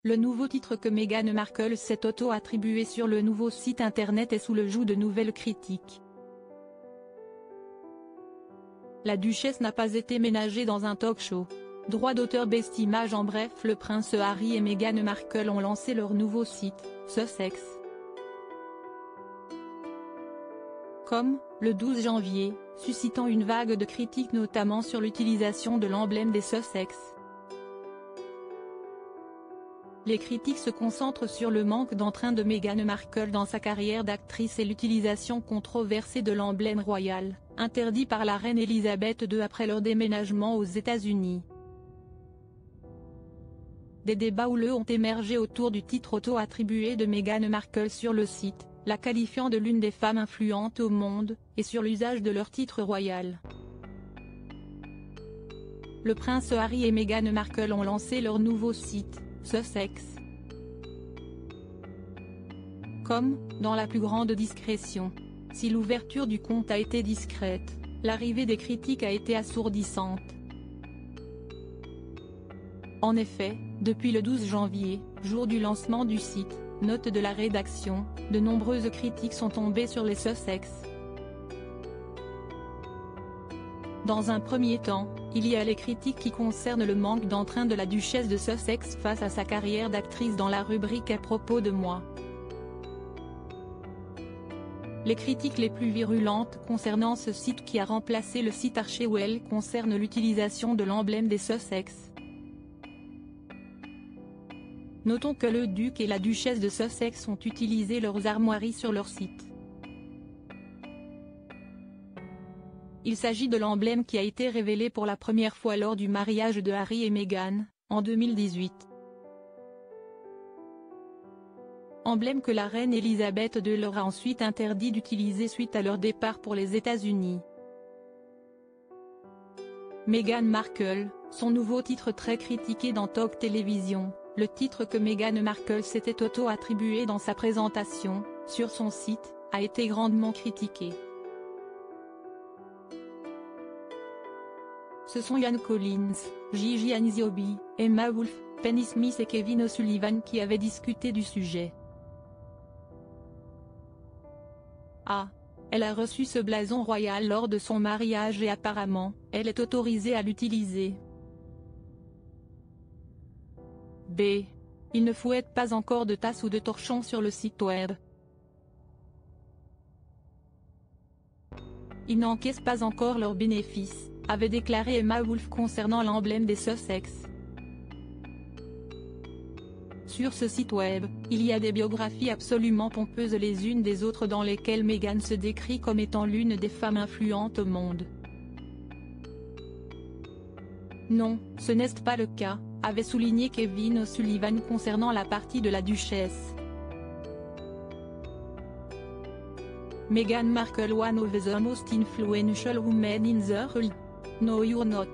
Le nouveau titre que Meghan Markle s'est auto-attribué sur le nouveau site internet est sous le joug de nouvelles critiques. La duchesse n'a pas été ménagée dans un talk-show. Droit d'auteur bestimage. En bref, le prince Harry et Meghan Markle ont lancé leur nouveau site, Sussex.com, le 12 janvier, suscitant une vague de critiques notamment sur l'utilisation de l'emblème des Sussex. Les critiques se concentrent sur le manque d'entrain de Meghan Markle dans sa carrière d'actrice et l'utilisation controversée de l'emblème royal, interdit par la reine Elisabeth II après leur déménagement aux États-Unis. Des débats houleux ont émergé autour du titre auto-attribué de Meghan Markle sur le site, la qualifiant de l'une des femmes influentes au monde, et sur l'usage de leur titre royal. Le prince Harry et Meghan Markle ont lancé leur nouveau site, Sussex.com, dans la plus grande discrétion. Si l'ouverture du compte a été discrète, l'arrivée des critiques a été assourdissante. En effet, depuis le 12 janvier, jour du lancement du site, note de la rédaction, de nombreuses critiques sont tombées sur les Sussex. Dans un premier temps, il y a les critiques qui concernent le manque d'entrain de la duchesse de Sussex face à sa carrière d'actrice dans la rubrique à propos de moi. Les critiques les plus virulentes concernant ce site qui a remplacé le site Archewell concernent l'utilisation de l'emblème des Sussex. Notons que le duc et la duchesse de Sussex ont utilisé leurs armoiries sur leur site. Il s'agit de l'emblème qui a été révélé pour la première fois lors du mariage de Harry et Meghan, en 2018. Emblème que la reine Elisabeth II leur a ensuite interdit d'utiliser suite à leur départ pour les États-Unis. Meghan Markle, son nouveau titre très critiqué dans Talk Télévision, le titre que Meghan Markle s'était auto-attribué dans sa présentation, sur son site, a été grandement critiqué. Ce sont Ian Collins, Gigi Anziobi, Emma Wolf, Penny Smith et Kevin O'Sullivan qui avaient discuté du sujet. Elle a reçu ce blason royal lors de son mariage et apparemment, elle est autorisée à l'utiliser. B. Il ne fouette pas encore de tasse ou de torchon sur le site web. Ils n'encaissent pas encore leurs bénéfices, avait déclaré Emma Wolf concernant l'emblème des Sussex. Sur ce site web, il y a des biographies absolument pompeuses les unes des autres dans lesquelles Meghan se décrit comme étant l'une des femmes influentes au monde. Non, ce n'est pas le cas, avait souligné Kevin O'Sullivan concernant la partie de la duchesse. Meghan Markle, one of the most influential women in the world. No you're not.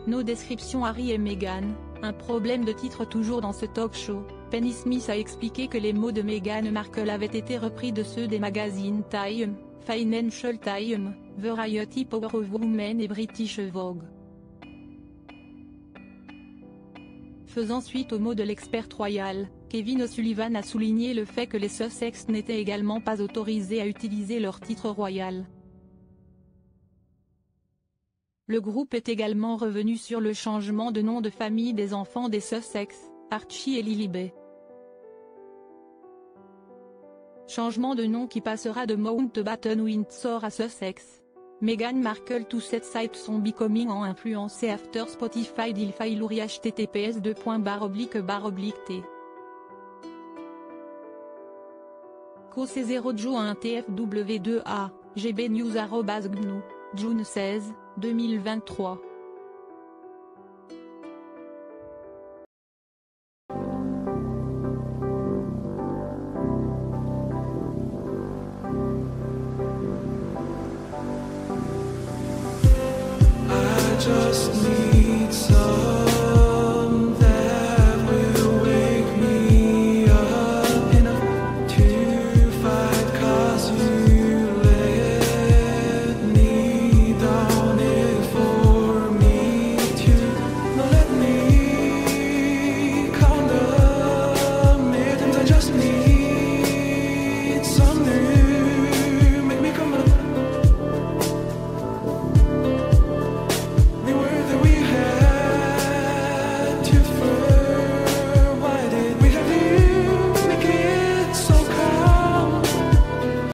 No description. Harry et Meghan, un problème de titre toujours dans ce talk show. Penny Smith a expliqué que les mots de Meghan Markle avaient été repris de ceux des magazines Time, Financial Times, Variety, Power of Women et British Vogue. Faisant suite aux mots de l'expert royal, Kevin O'Sullivan a souligné le fait que les Sussex n'étaient également pas autorisés à utiliser leur titre royal. Le groupe est également revenu sur le changement de nom de famille des enfants des Sussex, Archie et Lilibet. Changement de nom qui passera de Mountbatten Windsor à Sussex. Meghan Markle to set sites sont becoming en influencé after Spotify deal failure https://t. COC0 Joe 1 TFW2A, gbnews@gnu, June 16, 2023.